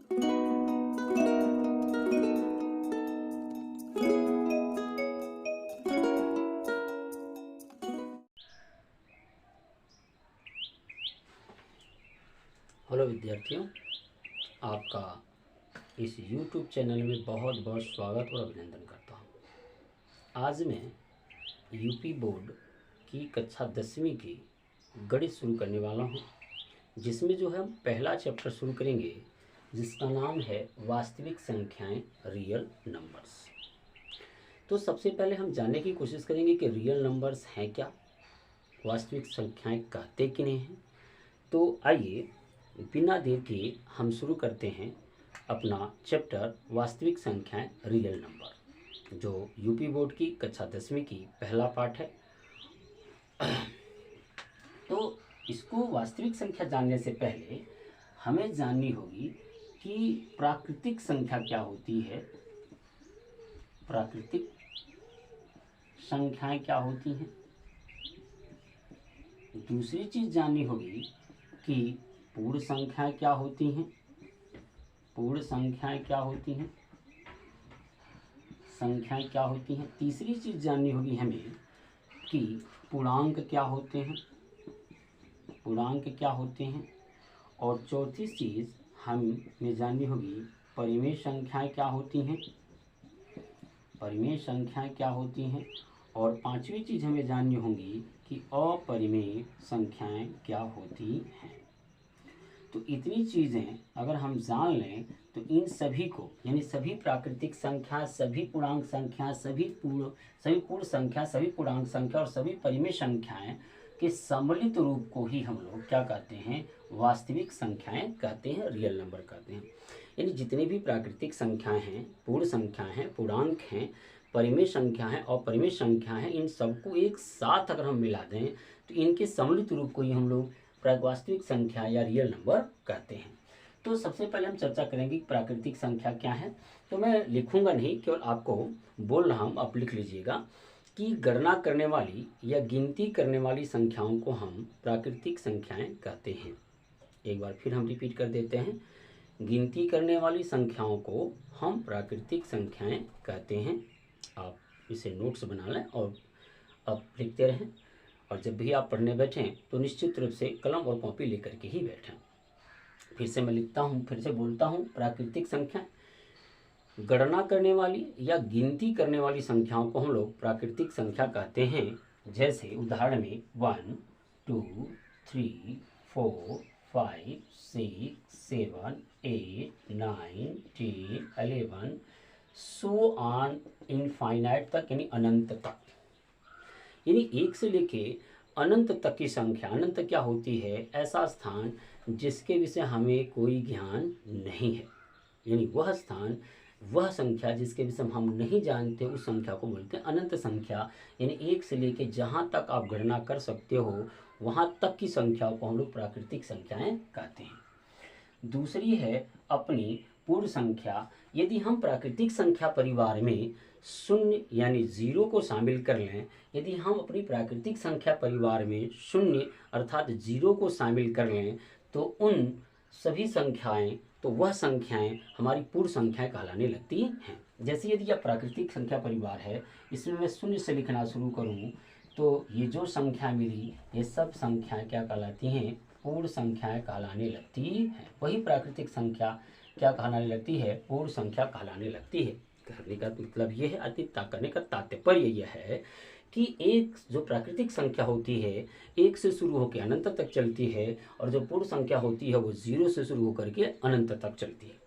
Hello विद्यार्थियों, आपका इस YouTube चैनल में बहुत बहुत स्वागत और अभिनंदन करता हूँ। आज मैं यूपी बोर्ड की कक्षा 10वीं की गणित शुरू करने वाला हूँ, जिसमें जो है हम पहला चैप्टर शुरू करेंगे, जिसका नाम है वास्तविक संख्याएं, रियल नंबर्स। तो सबसे पहले हम जानने की कोशिश करेंगे कि रियल नंबर्स हैं क्या, वास्तविक संख्याएं कहते किन्हें हैं। तो आइए बिना देर के हम शुरू करते हैं अपना चैप्टर वास्तविक संख्याएं, रियल नंबर, जो यूपी बोर्ड की कक्षा 10वीं की पहला पाठ है। तो इसको वास्तविक संख्या जानने से पहले हमें जाननी होगी कि प्राकृतिक संख्या क्या होती है, प्राकृतिक संख्याएं क्या होती हैं। दूसरी चीज जाननी होगी कि पूर्ण संख्याएं क्या होती हैं, पूर्ण संख्याएं क्या होती हैं, संख्याएं क्या होती हैं। तीसरी चीज जाननी होगी हमें कि पूर्णांक क्या होते हैं, पूर्णांक क्या होते हैं। और चौथी चीज हमें जाननी होगी परिमेय संख्याएं क्या होती हैं, परिमेय संख्याएं क्या होती हैं। और पांचवी चीज हमें जाननी होगी कि अपरिमेय संख्याएं क्या होती हैं। तो इतनी चीज़ें अगर हम जान लें तो इन सभी को, यानी सभी प्राकृतिक संख्या, सभी पूर्णांक संख्या, सभी पूर्ण संख्या, सभी पूर्णांक संख्या और सभी परिमेय संख्याएं के सम्मिलित रूप को ही हम लोग क्या कहते हैं, वास्तविक संख्याएं कहते हैं, रियल नंबर कहते हैं। यानी जितनी भी प्राकृतिक संख्याएं हैं, पूर्ण संख्या हैं, पूर्णांक हैं, परिमेय संख्या है और परिमेय संख्या है, इन सबको एक साथ अगर हम मिला दें तो इनके सम्मिलित रूप को ही हम लोग वास्तविक संख्या या रियल नंबर कहते हैं। तो सबसे पहले हम चर्चा करेंगे कि प्राकृतिक संख्या क्या है। तो मैं लिखूंगा नहीं, केवल आपको बोल रहा हूँ, आप लिख लीजिएगा कि गणना करने वाली या गिनती करने वाली संख्याओं को हम प्राकृतिक संख्याएं कहते हैं। एक बार फिर हम रिपीट कर देते हैं, गिनती करने वाली संख्याओं को हम प्राकृतिक संख्याएं कहते हैं। आप इसे नोट्स बना लें और अब लिखते रहें, और जब भी आप पढ़ने बैठें तो निश्चित रूप से कलम और कॉपी लेकर के ही बैठें। फिर से मैं लिखता हूँ, फिर से बोलता हूँ, प्राकृतिक संख्या, गणना करने वाली या गिनती करने वाली संख्याओं को हम लोग प्राकृतिक संख्या कहते हैं। जैसे उदाहरण में 1 2 3 4 5 6 7 8 9 10 11 सो ऑन इनफाइनाइट तक, यानी अनंत तक। यानी एक से लेके अनंत तक की संख्या। अनंत क्या होती है, ऐसा स्थान जिसके विषय हमें कोई ज्ञान नहीं है, यानी वह स्थान, वह संख्या जिसके विषय हम नहीं जानते, उस संख्या को बोलते हैं अनंत संख्या। यानी एक से लेके जहाँ तक आप गणना कर सकते हो वहाँ तक की संख्याओं को हम लोग प्राकृतिक संख्याएं कहते हैं। दूसरी है अपनी पूर्ण संख्या। यदि हम प्राकृतिक संख्या परिवार में शून्य यानी जीरो को शामिल कर लें, यदि हम अपनी प्राकृतिक संख्या परिवार में शून्य अर्थात जीरो को शामिल कर लें तो उन सभी संख्याएं, तो वह संख्याएं हमारी पूर्ण संख्याएं कहलाने लगती हैं। जैसे यदि यह प्राकृतिक संख्या परिवार है, इसमें मैं शून्य से लिखना शुरू करूं तो ये जो संख्या मिली, ये सब संख्याएं क्या कहलाती हैं, पूर्ण संख्याएं कहलाने लगती हैं। वही प्राकृतिक संख्या क्या कहलाने लगती है, पूर्ण संख्या कहलाने लगती है। कहने का मतलब ये है, अतीत करने का तात्पर्य यह है कि एक जो प्राकृतिक संख्या होती है, एक से शुरू होकर अनंत तक चलती है, और जो पूर्ण संख्या होती है वो जीरो से शुरू होकर के अनंत तक चलती है।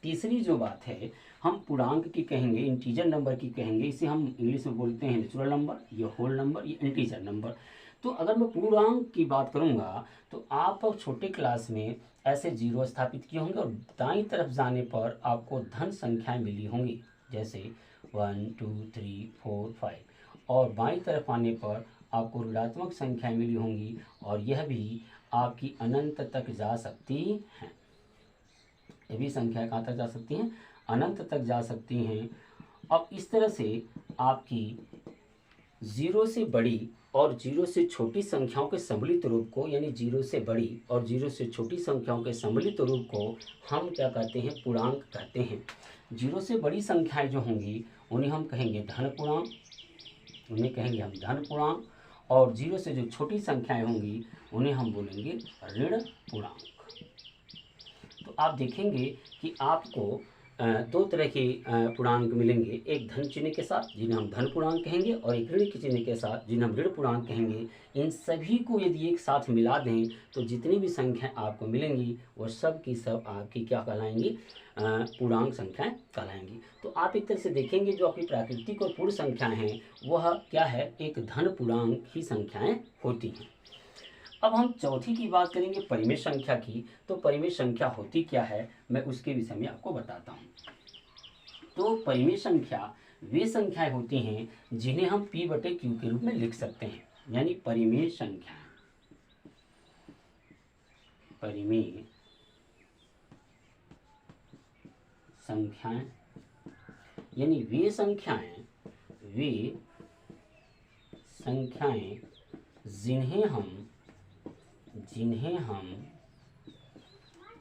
तीसरी जो बात है, हम पूर्णांक की कहेंगे, इंटीजर नंबर की कहेंगे, इसे हम इंग्लिश में बोलते हैं नेचुरल नंबर, ये होल नंबर, ये इंटीजर नंबर। तो अगर मैं पूर्णांक की बात करूंगा तो आप छोटे क्लास में ऐसे जीरो स्थापित किए होंगे और दाईं तरफ जाने पर आपको धन संख्याएं मिली होंगी, जैसे 1 2 3 4 5, और बाईं तरफ आने पर आपको ऋणात्मक संख्याएं मिली होंगी, और यह भी आपकी अनंत तक जा सकती हैं। ये भी संख्या कहाँ तक जा सकती हैं, अनंत तक जा सकती हैं। अब इस तरह से आपकी जीरो से बड़ी और 0 से छोटी संख्याओं के सम्मिलित रूप को, यानी 0 से बड़ी और 0 से छोटी संख्याओं के सम्मिलित रूप को हम क्या कहते हैं? पूर्णांक कहते हैं। 0 से बड़ी संख्याएं जो होंगी उन्हें हम कहेंगे धन पूर्णांक, उन्हें कहेंगे हम धन पूर्णांक, और 0 से जो छोटी संख्याएं होंगी उन्हें हम बोलेंगे ऋण पूर्णांक। तो आप देखेंगे कि आपको दो तरह के पूर्णांक मिलेंगे, एक धन चिन्ह के साथ जिन्हें हम धन पूर्णांक कहेंगे, और एक ऋण के चिन्ह के साथ जिन्हें हम ऋण पूर्णांक कहेंगे। इन सभी को यदि एक साथ मिला दें तो जितनी भी संख्याएं आपको मिलेंगी वो सब की सब आपकी क्या कहलाएंगी? पूर्णांक संख्याएं कहलाएंगी। तो आप एक तरह से देखेंगे जो आपकी प्राकृतिक और पूर्ण संख्याएं हैं वह क्या है? एक धन पूर्णांक ही संख्याएं होती हैं। अब हम चौथी की बात करेंगे परिमेय संख्या की। तो परिमेय संख्या होती क्या है, मैं उसके विषय में आपको बताता हूँ। तो परिमेय संख्या वे संख्याएं होती हैं जिन्हें हम P/Q के रूप में लिख सकते हैं, यानी परिमेय संख्या, परिमेय संख्याएं यानी वे संख्याएं जिन्हें हम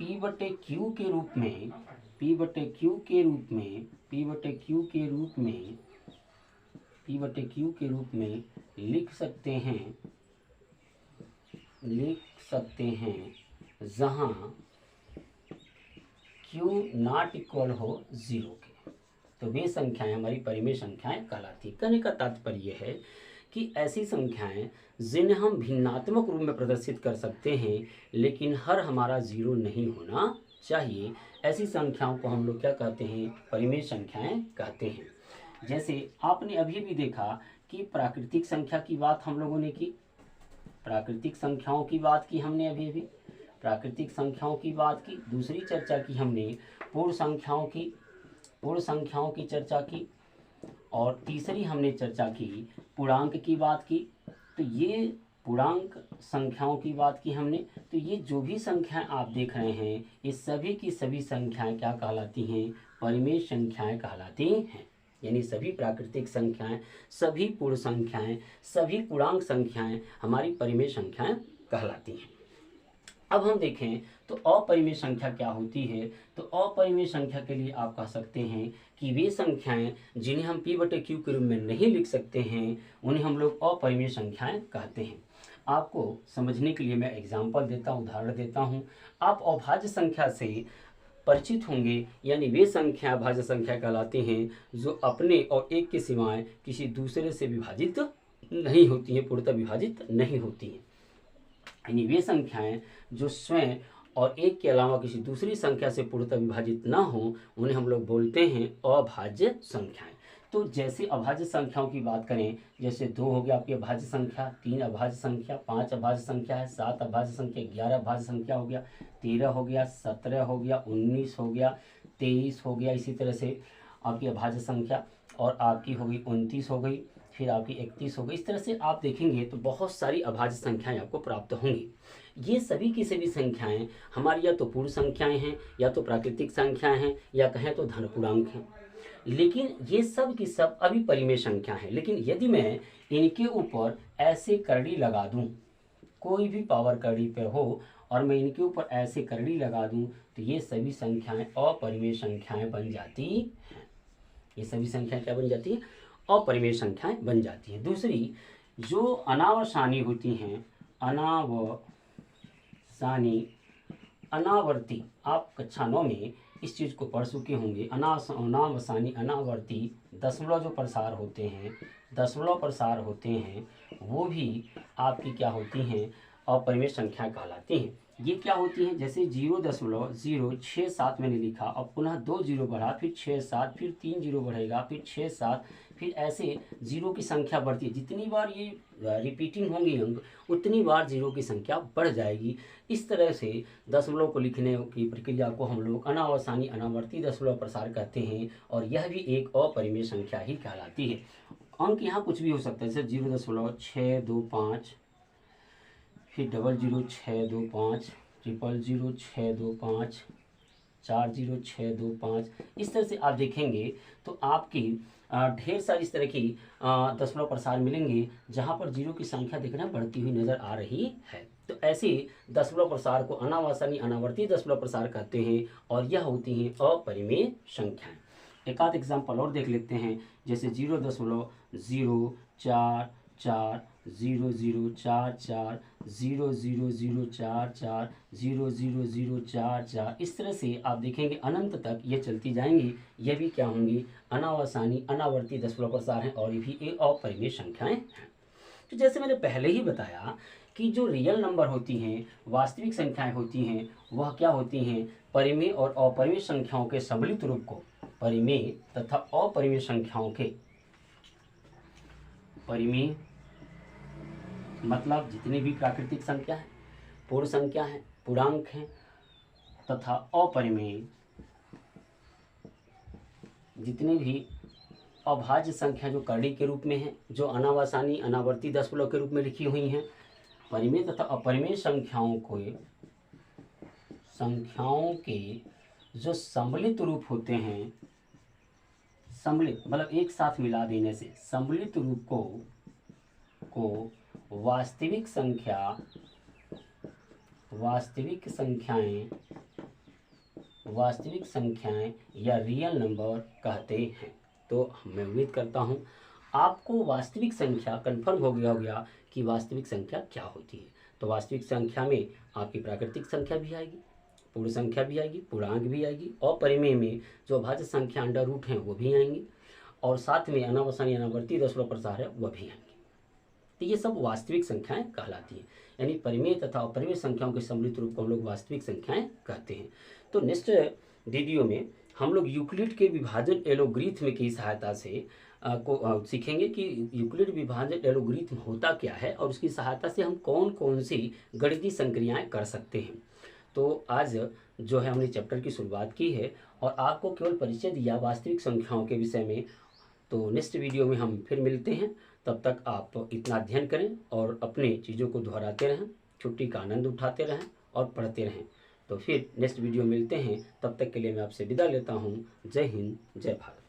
P/Q के रूप में लिख सकते हैं जहां Q नॉट इक्वल हो 0 के। तो वे संख्याएं हमारी परिमेय संख्याएं कहलाती। कहने का तात्पर्य है कि ऐसी संख्याएं जिन्हें हम भिन्नात्मक रूप में प्रदर्शित कर सकते हैं लेकिन हर हमारा 0 नहीं होना चाहिए, ऐसी संख्याओं को हम लोग क्या कहते हैं? परिमेय संख्याएं कहते हैं। जैसे आपने अभी भी देखा कि प्राकृतिक संख्या की बात हम लोगों ने की, प्राकृतिक संख्याओं की बात की हमने अभी प्राकृतिक संख्याओं की बात की। दूसरी चर्चा की हमने पूर्ण संख्याओं की चर्चा की, और तीसरी हमने चर्चा की पूर्णांक की बात की। तो ये पूर्णांक संख्याओं की बात की हमने। तो ये जो भी संख्याएं आप देख रहे हैं ये सभी की सभी संख्याएं क्या कहलाती हैं? परिमेय संख्याएं कहलाती हैं। यानी सभी प्राकृतिक संख्याएं, सभी पूर्ण संख्याएं, सभी पूर्णांक संख्याएं हमारी परिमेय संख्याएं कहलाती हैं। अब हम देखें तो अपरिमेय संख्या क्या होती है। तो अपरिमेय संख्या के लिए आप कह सकते हैं कि वे संख्याएं जिन्हें हम P/Q के रूप में नहीं लिख सकते हैं उन्हें हम लोग अपरिमेय संख्याएं कहते हैं। आपको समझने के लिए मैं एग्जाम्पल देता हूँ, उदाहरण देता हूँ। आप अभाज्य संख्या से परिचित होंगे, यानी वे संख्या अभाज्य संख्या कहलाती हैं जो अपने और एक के सिवाय किसी दूसरे से विभाजित नहीं होती हैं, पूर्णतः विभाजित नहीं होती हैं। यानी वे संख्याएं जो स्वयं और एक के अलावा किसी दूसरी संख्या से पूर्णतः विभाजित ना हो उन्हें हम लोग बोलते हैं अभाज्य संख्याएं। तो जैसे अभाज्य संख्याओं की बात करें, जैसे 2 हो गया आपकी अभाज्य संख्या, 3 अभाज्य संख्या, 5 अभाज्य संख्या है, 7 अभाज्य संख्या, 11 अभाज्य संख्या हो गया, 13 हो गया, 17 हो गया, 19 हो गया, 23 हो गया। इसी तरह से आपकी अभाज्य संख्या और आपकी हो गई 29 हो गई, फिर आपकी 31 हो गई। इस तरह से आप देखेंगे तो बहुत सारी अभाज्य संख्याएं आपको प्राप्त होंगी। ये सभी की सभी संख्याएं हमारी या तो पूर्ण संख्याएं हैं, या तो प्राकृतिक संख्याएं हैं, या कहें तो धन पूर्णांक हैं। लेकिन ये सब की सब अभी परिमेय संख्या है। लेकिन यदि मैं इनके ऊपर ऐसे करड़ी लगा दूं, कोई भी पावर करड़ी पे हो और मैं इनके ऊपर ऐसे करड़ी लगा दूं तो ये सभी संख्याएं अपरिमेय संख्याएं बन जाती हैं। ये सभी संख्याएं क्या बन जाती हैं? अपरिमेय संख्याएं बन जाती हैं। दूसरी जो अनावसानी होती हैं, अनावर्ती, आप कक्षा 9 में इस चीज़ को पढ़ चुके होंगे। अनावसानी, अनावर्ती दशमलव जो प्रसार होते हैं वो भी आपकी क्या होती हैं? अपरिमेय संख्या कहलाती हैं। ये क्या होती हैं? जैसे 0.067 मैंने लिखा और पुनः 2 0 बढ़ा, फिर 6 7, फिर 3 0 बढ़ेगा, फिर 6 7, फिर ऐसे जीरो की संख्या बढ़ती है। जितनी बार ये रिपीटिंग होंगी अंक उतनी बार जीरो की संख्या बढ़ जाएगी। इस तरह से दशमलव को लिखने की प्रक्रिया को हम लोग अनावसानी अनावर्ती दशमलव प्रसार कहते हैं, और यह भी एक अपरिमेय संख्या ही कहलाती है। अंक यहाँ कुछ भी हो सकता है, जैसे 0.625, फिर 000625, 0000625, 40625। इस तरह से आप देखेंगे तो आपकी ढेर सारी इस तरह की दशमलव प्रसार मिलेंगे जहाँ पर जीरो की संख्या देखना बढ़ती हुई नजर आ रही है। तो ऐसे दशमलव प्रसार को अनावसानी अनावर्ती दशमलव प्रसार कहते हैं और यह होती हैं अपरिमेय संख्याएं। एक आध एग्जाम्पल और देख लेते हैं, जैसे 0.044 0044 00044 00044। इस तरह से आप देखेंगे अनंत तक ये चलती जाएंगी। ये भी क्या होंगी? अनावसानी अनावर्ती दशमलव प्रसार हैं और ये भी अपरिमेय संख्याएं हैं। तो जैसे मैंने पहले ही बताया कि जो रियल नंबर होती हैं, वास्तविक संख्याएं होती हैं, वह क्या होती हैं? परिमेय और अपरिमेय संख्याओं के सम्मिलित रूप को, परिमेय तथा अपरिमेय संख्याओं के, परिमेय मतलब जितनी भी प्राकृतिक संख्या है, पूर्ण संख्या है, पूर्णांक हैं, तथा अपरिमेय जितनी भी अभाज्य संख्या जो करड़ी के रूप में है, जो अनावसानी अनावर्ती दशमलव के रूप में लिखी हुई हैं, परिमेय तथा अपरिमेय संख्याओं के जो सम्मिलित रूप होते हैं, सम्मिलित मतलब एक साथ मिला देने से सम्मिलित रूप को वास्तविक संख्याएं या रियल नंबर कहते हैं। तो मैं उम्मीद करता हूँ आपको वास्तविक संख्या कंफर्म हो गया कि वास्तविक संख्या क्या होती है। तो वास्तविक संख्या में आपकी प्राकृतिक संख्या भी आएगी, पूर्ण संख्या भी आएगी, पूर्णांक भी आएगी, और परिमेय में जो अभाज्य संख्या अंडर रूट हैं वो भी आएंगी, और साथ में अनावसानी अनावर्ती दशमलव प्रसार है वह भी आएंगे। तो ये सब वास्तविक संख्याएं कहलाती हैं, यानी परिमेय तथा अपरिमेय संख्याओं के सम्मिलित रूप को हम लोग वास्तविक संख्याएं कहते हैं। तो नेक्स्ट वीडियो में हम लोग यूक्लिड के विभाजन एलोग्रिथम की सहायता से सीखेंगे कि यूक्लिड विभाजन एलोग्रिथम होता क्या है और उसकी सहायता से हम कौन कौन सी गणितीय संक्रियाएं कर सकते हैं। तो आज जो है हमने चैप्टर की शुरुआत की है और आपको केवल परिचय दिया वास्तविक संख्याओं के विषय में। तो नेक्स्ट वीडियो में हम फिर मिलते हैं, तब तक आप इतना अध्ययन करें और अपने चीज़ों को दोहराते रहें, छुट्टी का आनंद उठाते रहें और पढ़ते रहें। तो फिर नेक्स्ट वीडियो मिलते हैं, तब तक के लिए मैं आपसे विदा लेता हूँ। जय हिंद, जय भारत।